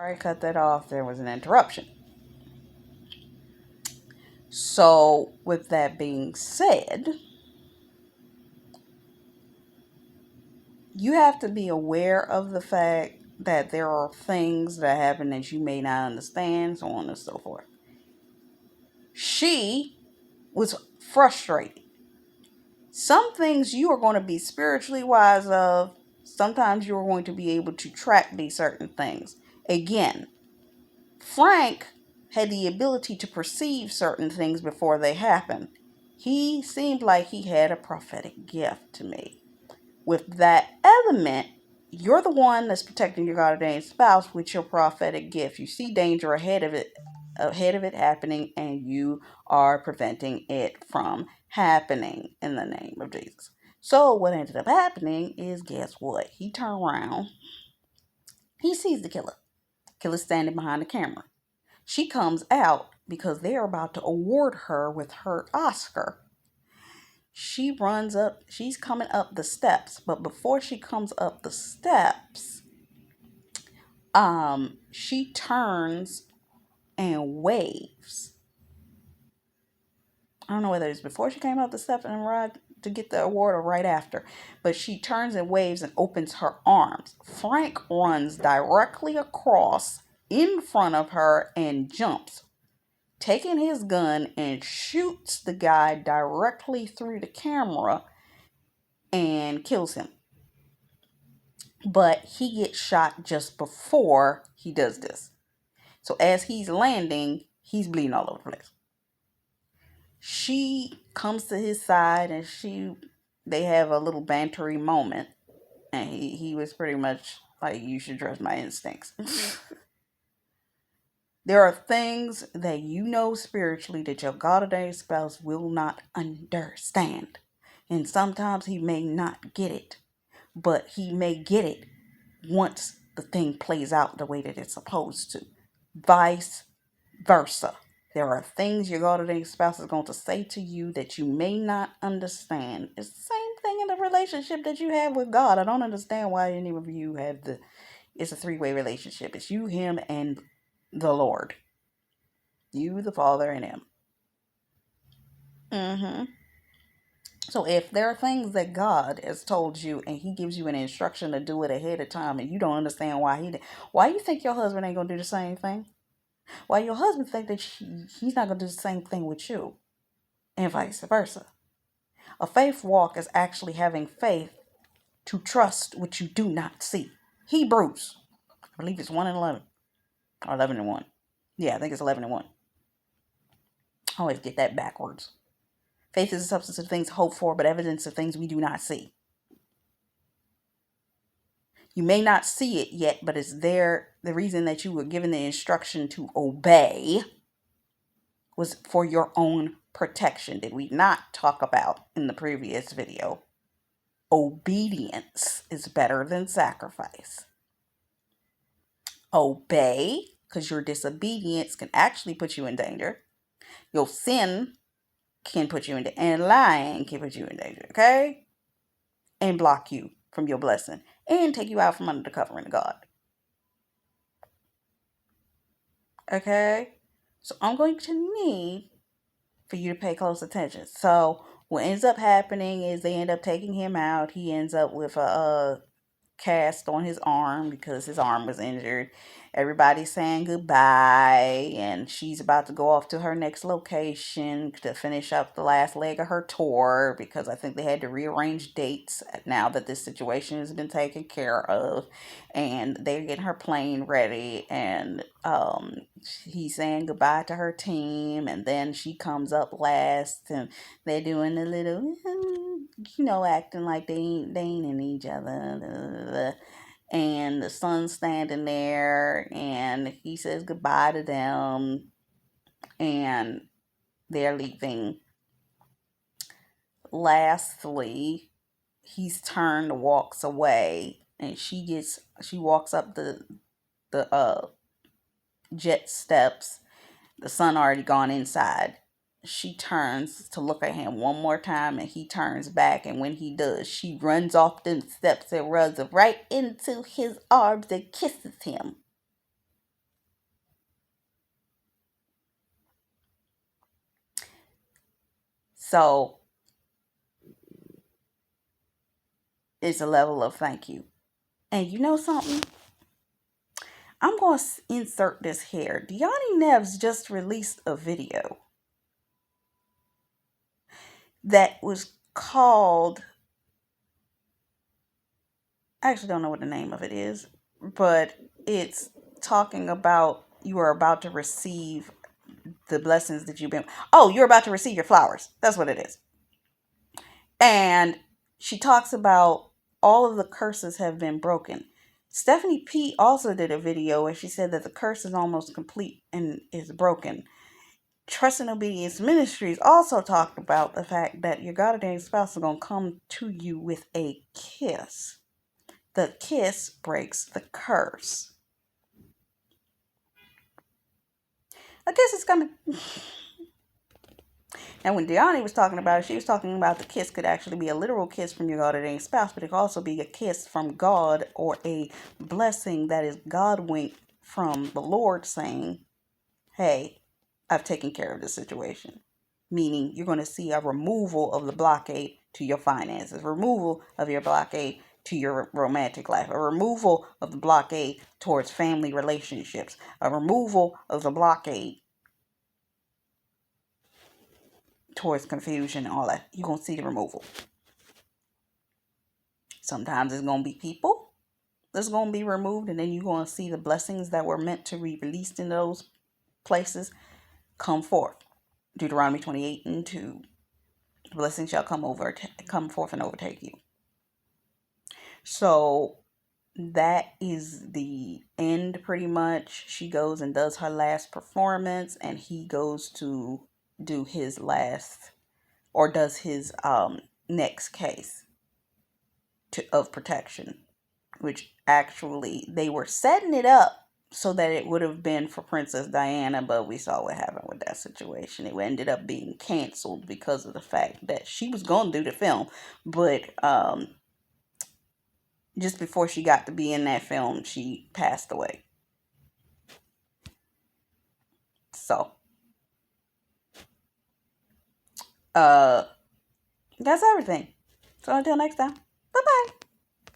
I cut that off. There was an interruption. So, with that being said, you have to be aware of the fact that there are things that happen that you may not understand, so on and so forth. She was frustrated. Some things you are going to be spiritually wise of. Sometimes you are going to be able to track these certain things. Again, Frank had the ability to perceive certain things before they happened. He seemed like he had a prophetic gift to me. With that element, you're the one that's protecting your God ordained spouse with your prophetic gift. You see danger ahead of it happening, and you are preventing it from happening in the name of Jesus. So what ended up happening is, guess what? He turned around. He sees the killer. Killer's standing behind the camera. She comes out because they're about to award her with her Oscar. She runs up, she's coming up the steps, but before she comes up the steps, she turns and waves. I don't know whether it's before she came up the steps and arrived to get the award or right after, but she turns and waves and opens her arms. Frank runs directly across in front of her and jumps, taking his gun and shoots the guy directly through the camera and kills him. But he gets shot just before he does this. So as he's landing, he's bleeding all over the place. She comes to his side and they have a little bantery moment. And he was pretty much like, you should trust my instincts. There are things that you know spiritually that your God ordained spouse will not understand. And sometimes he may not get it. But he may get it once the thing plays out the way that it's supposed to. Vice versa. There are things your God ordained spouse is going to say to you that you may not understand. It's the same thing in the relationship that you have with God. I don't understand why any of you it's a three-way relationship. It's you, him, and the Lord. You, the Father, and him. So if there are things that God has told you and he gives you an instruction to do it ahead of time and you don't understand why you think your husband ain't going to do the same thing? Why your husband think that he's not going to do the same thing with you, and vice versa. A faith walk is actually having faith to trust what you do not see. Hebrews, I believe it's 1 and 11, or 11 and 1. Yeah, I think it's 11 and 1. I always get that backwards. Faith is the substance of things hoped for, but evidence of things we do not see. You may not see it yet, but it's there. The reason that you were given the instruction to obey was for your own protection. Did we not talk about in the previous video? Obedience is better than sacrifice. Obey, because your disobedience can actually put you in danger. Your sin can put you in danger, and lying can put you in danger, okay? And block you from your blessing, and take you out from under the covering of God. Okay? So I'm going to need for you to pay close attention. So what ends up happening is they end up taking him out. He ends up with a cast on his arm because his arm was injured. Everybody's saying goodbye, and she's about to go off to her next location to finish up the last leg of her tour because I think they had to rearrange dates now that this situation has been taken care of, and they're getting her plane ready, and he's saying goodbye to her team, and then she comes up last, and they're doing a little acting like they ain't in each other. And the son's standing there, and he says goodbye to them, and they're leaving. Lastly, he's turned, walks away, and she walks up the jet steps. The son already gone inside. She turns to look at him one more time, and he turns back, and when he does, she runs off them steps and runs right into his arms and kisses him. So it's a level of thank you. And you know something? I'm going to insert this here. Deani Neves just released a video that was called, I actually don't know what the name of it is, but it's talking about you are about to receive the blessings that you've been, oh, you're about to receive your flowers. That's what it is. And she talks about all of the curses have been broken. Stephanie P also did a video where she said that the curse is almost complete and is broken. Trust and Obedience Ministries also talked about the fact that your God ordained spouse is going to come to you with a kiss. The kiss breaks the curse. I guess it's coming. And when Deani was talking about it, she was talking about the kiss could actually be a literal kiss from your God ordained spouse, but it could also be a kiss from God or a blessing that is God winked from the Lord saying, hey, I've taken care of this situation. Meaning you're going to see a removal of the blockade to your finances, removal of your blockade to your romantic life, a removal of the blockade towards family relationships, a removal of the blockade towards confusion and all that. You're going to see the removal. Sometimes it's going to be people that's going to be removed, and then you're going to see the blessings that were meant to be released in those places come forth. Deuteronomy 28:2. The blessing shall come forth and overtake you. So that is the end pretty much. She goes and does her last performance, and he goes to do his last, or does his next case of protection, which actually they were setting it up so that it would have been for Princess Diana, but we saw what happened with that situation. It ended up being canceled because of the fact that she was going to do the film, but just before she got to be in that film, she passed away. So that's everything. So until next time, bye bye.